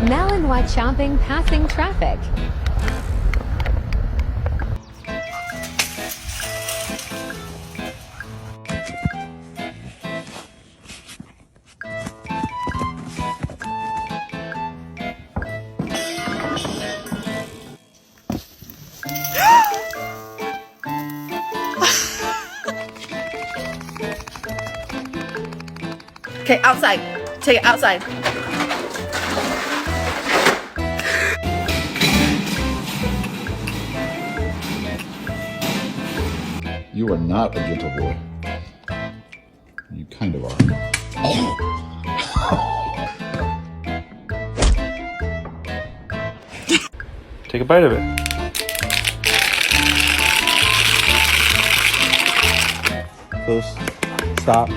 Malinois chomping passing traffic. Okay, outside. Take it outside. You are not a gentle boy. You kind of are. Take a bite of it. Close. Stop.